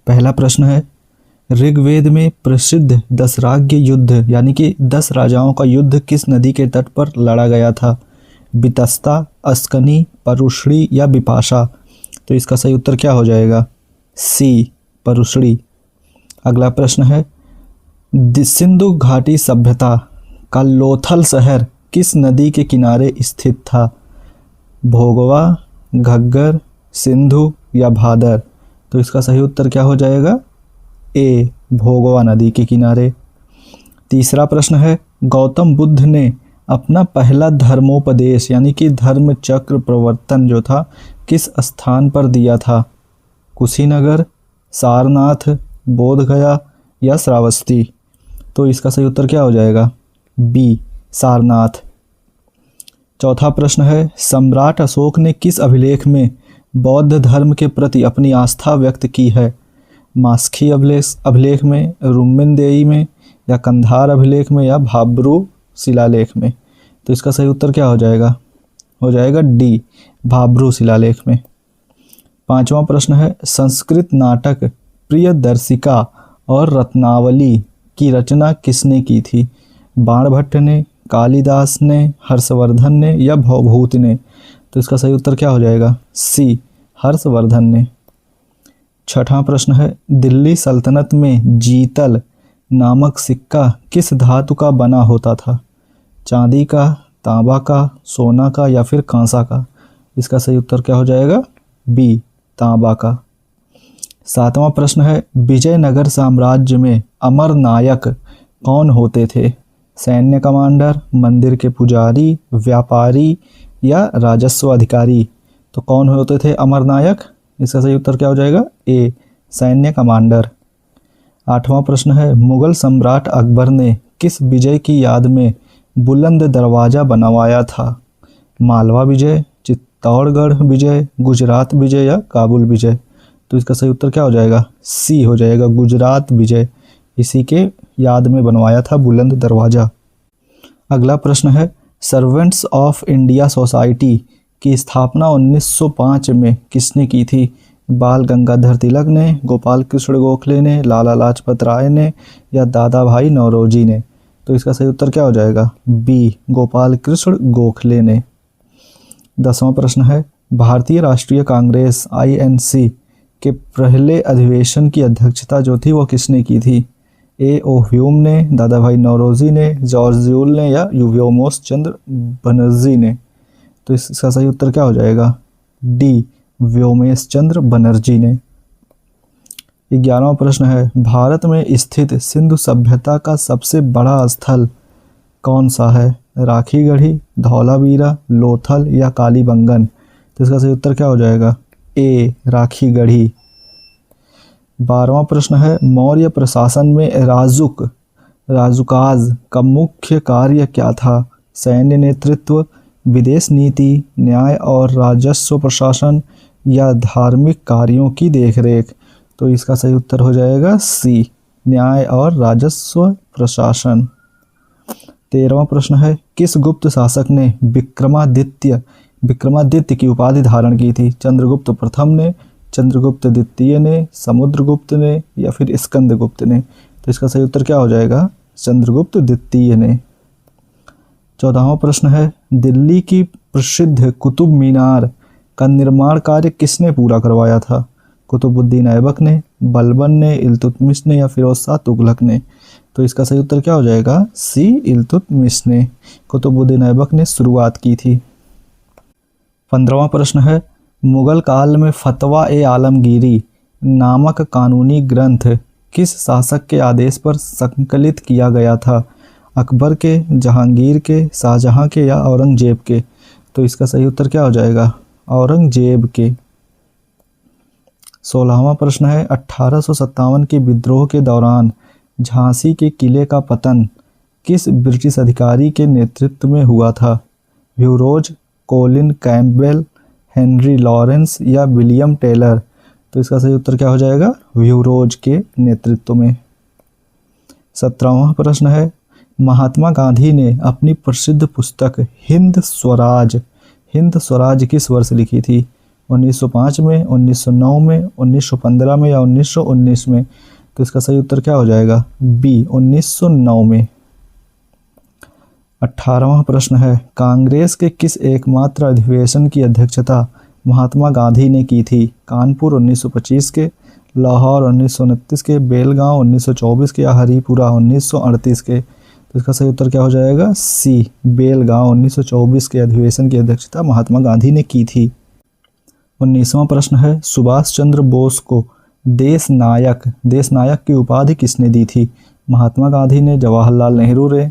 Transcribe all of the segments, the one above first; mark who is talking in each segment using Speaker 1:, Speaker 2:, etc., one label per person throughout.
Speaker 1: पहला प्रश्न है, ऋग्वेद में प्रसिद्ध दशराग्य युद्ध यानी कि 10 राजाओं का युद्ध किस नदी के तट पर लड़ा गया था? बितस्ता, अस्कनी, परुष्णी या बिपाशा? तो इसका सही उत्तर क्या हो जाएगा? सी, परुष्णी। अगला प्रश्न है, सिंधु घाटी सभ्यता का लोथल शहर किस नदी के किनारे स्थित था? भोगवा, घग्गर, सिंधु या भादर? तो इसका सही उत्तर क्या हो जाएगा? ए, भोगवा नदी के किनारे। तीसरा प्रश्न है, गौतम बुद्ध ने अपना पहला धर्मोपदेश यानी कि धर्म चक्र प्रवर्तन जो था किस स्थान पर दिया था? कुशीनगर, सारनाथ, बोधगया या श्रावस्ती? तो इसका सही उत्तर क्या हो जाएगा? बी, सारनाथ। चौथा प्रश्न है, सम्राट अशोक ने किस अभिलेख में बौद्ध धर्म के प्रति अपनी आस्था व्यक्त की है? मास्की अभिलेख में, रुम्मिनदेई में या कंधार अभिलेख में या भाब्रू शिलालेख में? तो इसका सही उत्तर क्या हो जाएगा? हो जाएगा डी, भाब्रू शिलालेख में। पांचवा प्रश्न है, संस्कृत नाटक प्रियदर्शिका और रत्नावली की रचना किसने की थी? बाणभट्ट ने, कालिदास ने, हर्षवर्धन ने या भवभूति ने? तो इसका सही उत्तर क्या हो जाएगा? सी, हर्षवर्धन ने। छठा प्रश्न है, दिल्ली सल्तनत में जीतल नामक सिक्का किस धातु का बना होता था? चांदी का, तांबा का, सोना का या फिर कांसा का? इसका सही उत्तर क्या हो जाएगा? बी, तांबा का। सातवां प्रश्न है, विजयनगर साम्राज्य में अमर नायक कौन होते थे? सैन्य कमांडर, मंदिर के पुजारी, व्यापारी या राजस्व अधिकारी? तो कौन होते थे अमर नायक? इसका सही उत्तर क्या हो जाएगा? ए, सैन्य कमांडर। आठवां प्रश्न है, मुगल सम्राट अकबर ने किस विजय की याद में बुलंद दरवाजा बनवाया था? मालवा विजय, चित्तौड़गढ़ विजय, गुजरात विजय या काबुल विजय? तो इसका सही उत्तर क्या हो जाएगा? सी हो जाएगा, गुजरात विजय। इसी के याद में बनवाया था बुलंद दरवाजा। अगला प्रश्न है, सर्वेंट्स ऑफ इंडिया सोसाइटी की स्थापना 1905 में किसने की थी? बाल गंगाधर तिलक ने, गोपाल कृष्ण गोखले ने, लाला लाजपत राय ने या दादा भाई नौरोजी ने? तो इसका सही उत्तर क्या हो जाएगा? बी, गोपाल कृष्ण गोखले ने। 10वां प्रश्न है, भारतीय राष्ट्रीय कांग्रेस INC के पहले अधिवेशन की अध्यक्षता जो थी वो किसने की थी? ए, ओ ह्यूम ने, दादा भाई नौरोजी ने, जॉर्ज यूल ने या व्योमोस चंद्र बनर्जी ने? तो इसका सही उत्तर क्या हो जाएगा? डी, व्योमेश चंद्र बनर्जी ने। 11वां प्रश्न है, भारत में स्थित सिंधु सभ्यता का सबसे बड़ा स्थल कौन सा है? राखीगढ़ी, धौलावीरा, लोथल या कालीबंगन? तो इसका सही उत्तर क्या हो जाएगा? ए, राखीगढ़ी। 12वां प्रश्न है, मौर्य प्रशासन में राजुकाज का मुख्य कार्य क्या था? सैन्य नेतृत्व, विदेश नीति, न्याय और राजस्व प्रशासन या धार्मिक कार्यों की देखरेख? तो इसका सही उत्तर हो जाएगा सी, न्याय और राजस्व प्रशासन। 13वां प्रश्न है, किस गुप्त शासक ने विक्रमादित्य की उपाधि धारण की थी? चंद्रगुप्त प्रथम ने, चंद्रगुप्त द्वितीय ने, समुद्रगुप्त ने या फिर स्कंदगुप्त ने? तो इसका सही उत्तर क्या हो जाएगा? चंद्रगुप्त द्वितीय ने। 14वां प्रश्न है, दिल्ली की प्रसिद्ध कुतुब मीनार का निर्माण कार्य किसने पूरा करवाया था? कुतुबुद्दीन ऐबक ने, बलबन ने, इल्तुतमिश ने या फिरोज शाह तुगलक ने? तो इसका सही उत्तर क्या हो जाएगा? सी, इल्तुतमिश ने। कुतुबुद्दीन ऐबक ने शुरुआत की थी। 15वां प्रश्न है, मुगल काल में फतवा ए आलमगीरी नामक कानूनी ग्रंथ किस शासक के आदेश पर संकलित किया गया था? अकबर के, जहांगीर के, शाहजहां के या औरंगजेब के? तो इसका सही उत्तर क्या हो जाएगा? औरंगजेब के। 16वां प्रश्न है, 1857 के विद्रोह के दौरान झांसी के किले का पतन किस ब्रिटिश अधिकारी के नेतृत्व में हुआ था? Hugh Rose, Colin Campbell, Henry Lawrence या विलियम टेलर? तो इसका सही उत्तर क्या हो जाएगा? ह्यूरोज के नेतृत्व में। 17वां प्रश्न है, महात्मा गांधी ने अपनी प्रसिद्ध पुस्तक हिंद स्वराज किस वर्ष लिखी थी? 1905 में, 1909 में, 1915 में या 1919 में? तो इसका सही उत्तर क्या हो जाएगा? बी 1909 में। 18वां प्रश्न है, कांग्रेस के किस एकमात्र अधिवेशन की अध्यक्षता महात्मा गांधी ने की थी? कानपुर 1925 के, लाहौर 1929 के, बेलगांव 1924 के या हरिपुरा 1938 के? तो इसका सही उत्तर क्या हो जाएगा? सी बेलगांव 1924 के अधिवेशन की अध्यक्षता महात्मा गांधी ने की थी। 19वां प्रश्न है, सुभाष चंद्र बोस को देश नायक की उपाधि किसने दी थी? महात्मा गांधी ने, जवाहरलाल नेहरू ने,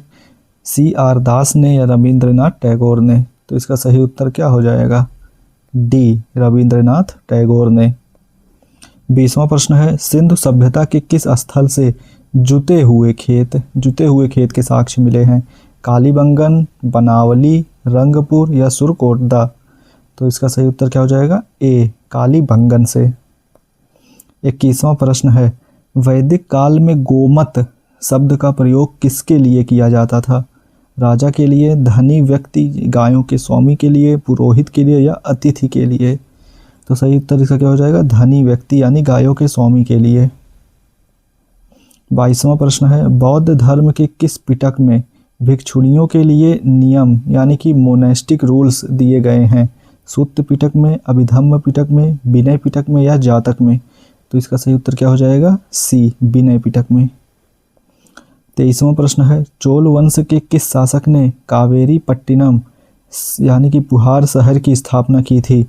Speaker 1: CR दास ने या रविंद्रनाथ टैगोर ने? तो इसका सही उत्तर क्या हो जाएगा? डी रविंद्रनाथ टैगोर ने। 20वां प्रश्न है, सिंधु सभ्यता के किस स्थल से जुते हुए खेत के साक्ष्य मिले हैं? कालीबंगन, बनावली, रंगपुर या सुरकोटदा? तो इसका सही उत्तर क्या हो जाएगा? ए कालीबंगन से। 21वां प्रश्न है, वैदिक काल में गोमत शब्द का प्रयोग किसके लिए किया जाता था? राजा के लिए, धनी व्यक्ति, गायों के स्वामी के लिए, पुरोहित के लिए या अतिथि के लिए? तो सही उत्तर इसका क्या हो जाएगा? धनी व्यक्ति यानी गायों के स्वामी के लिए। 22वां प्रश्न है, बौद्ध धर्म के किस पिटक में भिक्षुणियों के लिए नियम यानी कि मोनेस्टिक रूल्स दिए गए हैं? सूत्र पिटक में, अभिधम्म पिटक में, विनय पिटक में या जातक में? तो इसका सही उत्तर क्या हो जाएगा? सी विनय पिटक में। 23वां प्रश्न है, चोल वंश के किस शासक ने कावेरी पट्टिनम यानी कि पुहार शहर की स्थापना की थी?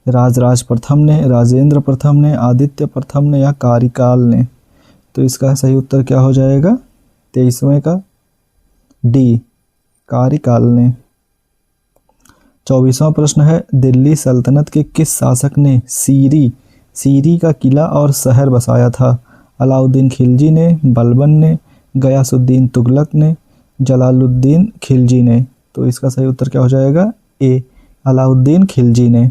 Speaker 1: राजराज प्रथम ने, राजेंद्र प्रथम ने, आदित्य प्रथम ने या कारिकाल ने? तो इसका सही उत्तर क्या हो जाएगा? 23वें का डी कारिकाल ने। 24वां प्रश्न है, दिल्ली सल्तनत के किस शासक ने सीरी का किला और शहर बसाया था? अलाउद्दीन खिलजी ने, बलबन ने, गयासुद्दीन तुगलक ने, जलालुद्दीन खिलजी ने? तो इसका सही उत्तर क्या हो जाएगा? ए अलाउद्दीन खिलजी ने।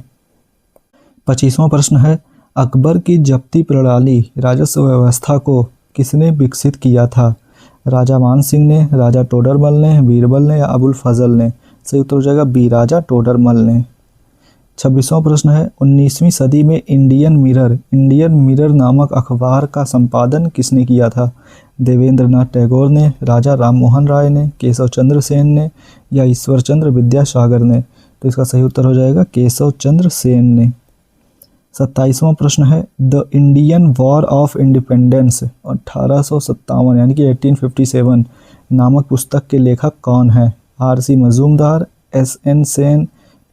Speaker 1: 25वां प्रश्न है, अकबर की जब्ती प्रणाली राजस्व व्यवस्था को किसने विकसित किया था? राजा मान सिंह ने, राजा टोडरमल ने, बीरबल ने या अबुल फजल ने? सही उत्तर हो जाएगा बी राजा टोडरमल ने। 26वां प्रश्न है, 19वीं सदी में इंडियन मिरर नामक अखबार का संपादन किसने किया था? देवेंद्रनाथ टैगोर ने, राजा राममोहन राय ने, केशव चंद्र सेन ने या ईश्वर चंद्र विद्यासागर ने? तो इसका सही उत्तर हो जाएगा केशव चंद्र सेन ने। 27वां प्रश्न है, the Indian war of independence 1857 यानी कि 1857 नामक पुस्तक के लेखक कौन है? RC Majumdar, SN Sen,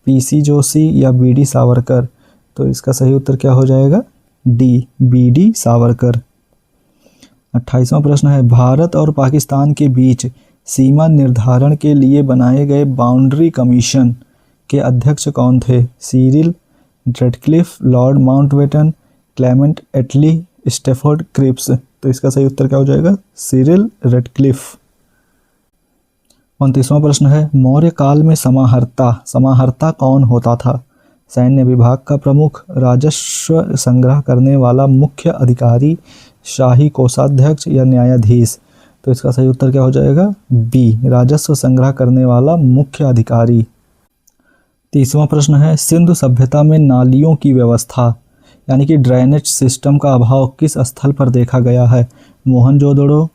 Speaker 1: PC Joshi या BD सावरकर? तो इसका सही उत्तर क्या हो जाएगा? D BD Savarkar. 28वां प्रश्न है, भारत और पाकिस्तान के बीच सीमा निर्धारण के लिए बनाए गए बाउंड्री कमीशन के अध्यक्ष कौन थे? Cyril Radcliffe, Lord Mountbatten, Clement Attlee, Stafford Cripps? तो इसका सही उत्तर क्या हो जाएगा? Cyril Radcliffe. 29वां प्रश्न है, मौर्य काल में समाहर्ता कौन होता था? सैन्य विभाग का प्रमुख, राजस्व संग्रह करने वाला मुख्य अधिकारी, शाही कोषाध्यक्ष या न्यायाधीश? तो इसका सही उत्तर क्या हो जाएगा? बी राजस्व संग्रह करने वाला मुख्य अधिकारी। 30वां प्रश्न है, सिंधु सभ्यता में नालियों की व्यवस्था यानी कि ड्रेनेज सिस्टम का अभाव किस स्थल पर देखा गया है? मोहनजोदड़ो,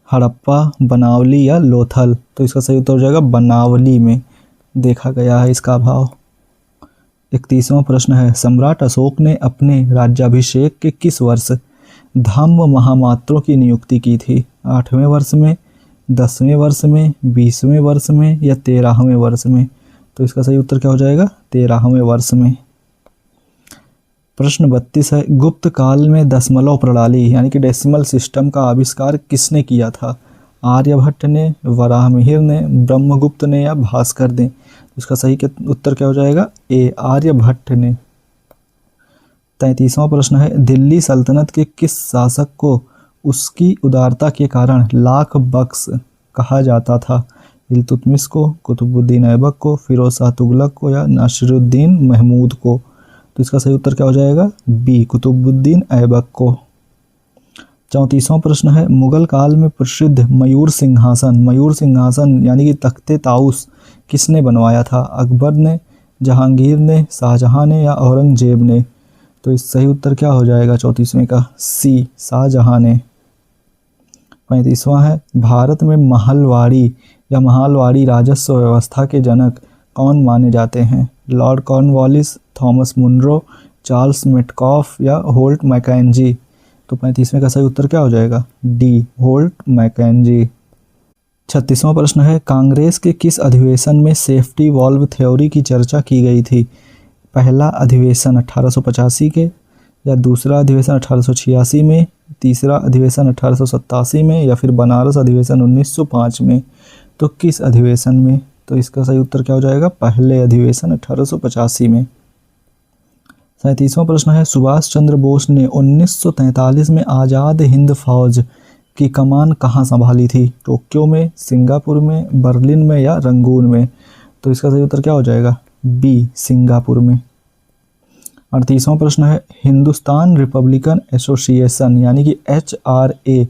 Speaker 1: हड़प्पा, बनावली या लोथल? तो इसका सही उत्तर हो जाएगा बनावली में देखा गया है इसका अभाव। 31वां प्रश्न है, सम्राट अशोक ने अपने राज्याभिषेक के किस वर्ष धम्म महामात्रों की नियुक्ति की थी? 8वें वर्ष में, 10वें वर्ष में, 20वें वर्ष में या 13वें वर्ष में? तो इसका सही उत्तर क्या हो जाएगा? 13वें वर्ष में। प्रश्न 32 है, गुप्त काल में दशमलव प्रणाली यानी कि डेसिमल सिस्टम का आविष्कार किसने किया था? आर्यभट्ट ने, वराहमिहिर ने, ब्रह्मगुप्त ने या भास्कर ने? इसका सही उत्तर क्या हो जाएगा? ए आर्यभट्ट ने। 33वां प्रश्न है, दिल्ली सल्तनत के किस शासक को उसकी उदारता के कारण लाख बख्श कहा जाता था? इल्तुतमिश को, कुतुबुद्दीन ऐबक को, फिरोज शाह तुगलक को या नासिरुद्दीन महमूद को? तो इसका सही उत्तर क्या हो जाएगा? बी कुतुबुद्दीन ऐबक को। 34वां प्रश्न है, मुगल काल में प्रसिद्ध मयूर सिंहासन यानी कि तख्ते ताउस किसने बनवाया था? अकबर ने, जहांगीर ने, शाहजहां ने या औरंगजेब ने। तो इस सही उत्तर क्या हो जाएगा 34वें का? सी, शाहजहां ने। 35वां है, भारत में महलवाड़ी या महालवाड़ी राजस्व व्यवस्था के जनक कौन माने जाते हैं? Lord Cornwallis, Thomas Munro, Charles Metcalfe या होल्ट मैकेंजी। तो 35वें का सही उत्तर क्या हो जाएगा? D, Holt McKenzie. 36वां प्रश्न है, कांग्रेस के किस अधिवेशन में सेफ्टी वॉल्व थ्योरी की चर्चा की गई थी? पहला अधिवेशन 1885 के, या दूसरा अधिवेशन 1886 में, तीसरा अधिवेशन 1887 में, या फिर बनारस अधिवेशन 1905 में। तो किस अधिवेशन में? तो इसका सही उत्तर क्या हो जाएगा? पहले अधिवेशन 1885 में। 37वां प्रश्न है, सुभाष चंद्र बोस ने 1943 में आज़ाद हिंद फौज की कमान कहाँ संभाली थी? टोक्यो में, सिंगापुर में, बर्लिन में या रंगून में। तो इसका सही उत्तर क्या हो जाएगा? बी, सिंगापुर में। 38वां प्रश्न है, हिंदुस्तान रिपब्लिकन एसोसिएशन यानी कि HRA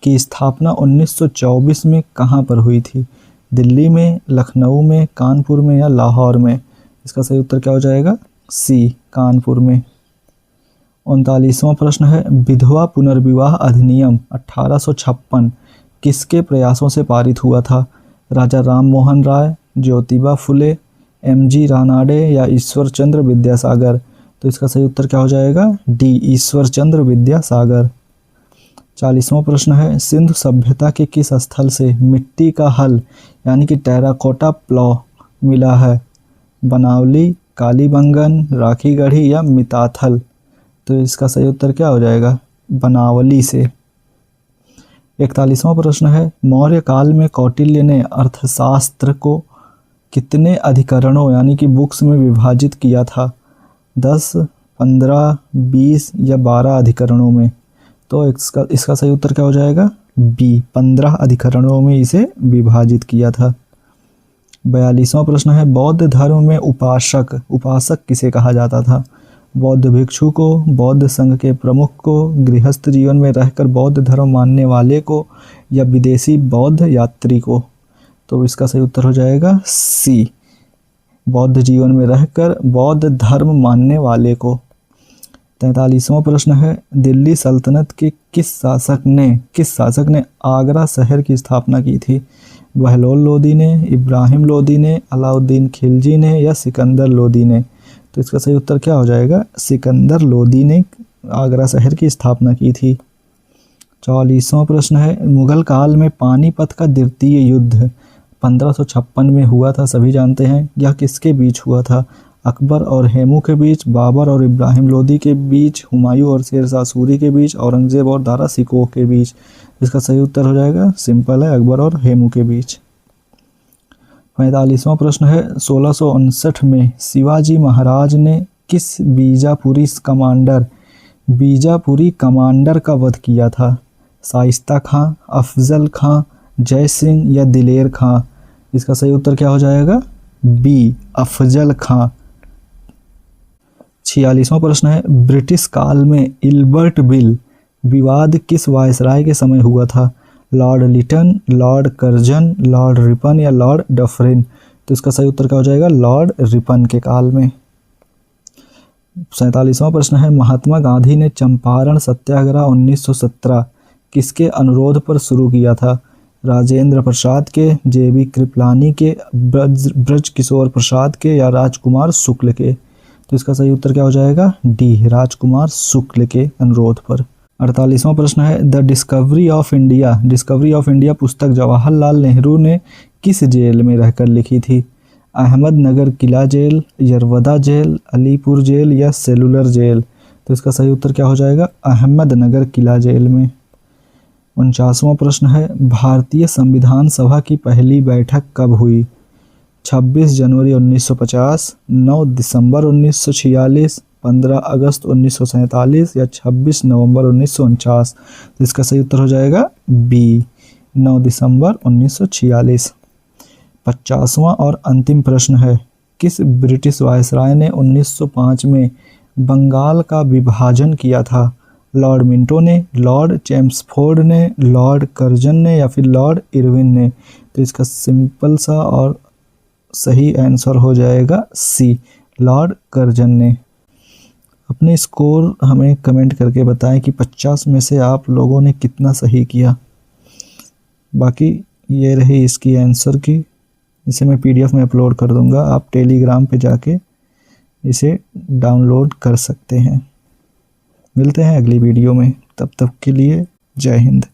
Speaker 1: की स्थापना 1924 में कहाँ पर हुई थी? दिल्ली में, लखनऊ में, कानपुर में या लाहौर में। इसका सही उत्तर क्या हो जाएगा? सी, कानपुर में। 39वां प्रश्न है, विधवा पुनर्विवाह अधिनियम 1856 किसके प्रयासों से पारित हुआ था? राजा राम मोहन राय, ज्योतिबा फुले, MG रानाडे या ईश्वर चंद्र विद्यासागर। तो इसका सही उत्तर क्या हो जाएगा? डी, ईश्वर चंद्र विद्यासागर। 40वां प्रश्न है, सिंधु सभ्यता के किस स्थल से मिट्टी का हल यानी कि टेराकोटा प्लॉ मिला है? बनावली, कालीबंगन, राखीगढ़ी या मिताथल। तो इसका सही उत्तर क्या हो जाएगा? बनावली से। 41वां प्रश्न है, मौर्य काल में कौटिल्य ने अर्थशास्त्र को कितने अधिकरणों यानी कि बुक्स में विभाजित किया था? 10, 15, 20 या 12 अधिकरणों में। तो इसका सही उत्तर क्या हो जाएगा? बी, 15 अधिकरणों में इसे विभाजित किया था। 42वां प्रश्न है, बौद्ध धर्म में उपासक किसे कहा जाता था? बौद्ध भिक्षु को, बौद्ध संघ के प्रमुख को, गृहस्थ जीवन में रहकर बौद्ध धर्म मानने वाले को या विदेशी बौद्ध यात्री को। तो इसका सही उत्तर हो जाएगा सी, बौद्ध जीवन में रहकर बौद्ध धर्म मानने वाले को। 43वां प्रश्न है, दिल्ली सल्तनत के किस शासक ने आगरा शहर की स्थापना की थी? बहलोल लोदी ने, इब्राहिम लोदी ने, अलाउद्दीन खिलजी ने या सिकंदर लोदी ने। तो इसका सही उत्तर क्या हो जाएगा? सिकंदर लोदी ने आगरा शहर की स्थापना की थी। 44वां प्रश्न है, मुगल काल में पानीपत का द्वितीय युद्ध 1556 में हुआ था, सभी जानते हैं। यह किसके बीच हुआ था? अकबर और हेमू के बीच, बाबर और इब्राहिम लोदी के बीच, हुमायूं और शेरशाह सूरी के बीच, औरंगजेब और दारा शिकोह के बीच। इसका सही उत्तर हो जाएगा, सिंपल है, अकबर और हेमू के बीच। 45वां प्रश्न है, 1659 में शिवाजी महाराज ने किस बीजापुरी कमांडर का वध किया था? शाइस्ता खां, अफजल खां, जय सिंह या दिलेर खां। इसका सही उत्तर क्या हो जाएगा? बी, अफजल खां। 46वां प्रश्न है, ब्रिटिश काल में इल्बर्ट बिल विवाद किस वायसराय के समय हुआ था? Lord Lytton, Lord Curzon, Lord Ripon या लॉर्ड डफरिन। तो इसका सही उत्तर क्या हो जाएगा? लॉर्ड रिपन के काल में। 47वां प्रश्न है, महात्मा गांधी ने चंपारण सत्याग्रह 1917 किसके अनुरोध पर शुरू किया था? राजेंद्र प्रसाद के, JB कृपलानी के, ब्रज किशोर प्रसाद के या राजकुमार शुक्ल के। तो इसका सही उत्तर क्या हो जाएगा? डी, राजकुमार शुक्ल के अनुरोध पर। 48वां प्रश्न है, द डिस्कवरी ऑफ इंडिया पुस्तक जवाहरलाल नेहरू ने किस जेल में रहकर लिखी थी? अहमदनगर किला jail, Yerwada jail, Alipur jail या सेलुलर जेल। तो इसका सही उत्तर क्या हो जाएगा? अहमदनगर किला जेल में। 49वां प्रश्न है, भारतीय संविधान सभा की पहली बैठक कब हुई? 26 जनवरी 1950, 9 दिसंबर 1946, 15 अगस्त 1947 या 26 नवंबर 1949। तो इसका सही उत्तर हो जाएगा बी, 9 दिसंबर 1946। 50वां और अंतिम प्रश्न है, किस ब्रिटिश वायसराय ने 1905 में बंगाल का विभाजन किया था? लॉर्ड मिंटो ने, लॉर्ड चेम्सफोर्ड ने, लॉर्ड कर्जन ने या फिर लॉर्ड इरविन ने। तो इसका सिंपल सा और सही आंसर हो जाएगा सी, लॉर्ड कर्जन ने। अपने स्कोर हमें कमेंट करके बताएं कि 50 में से आप लोगों ने कितना सही किया। बाकी ये रही इसकी आंसर की, इसे मैं पीडीएफ में अपलोड कर दूंगा, आप टेलीग्राम पे जाके इसे डाउनलोड कर सकते हैं। मिलते हैं अगली वीडियो में, तब तक के लिए जय हिंद।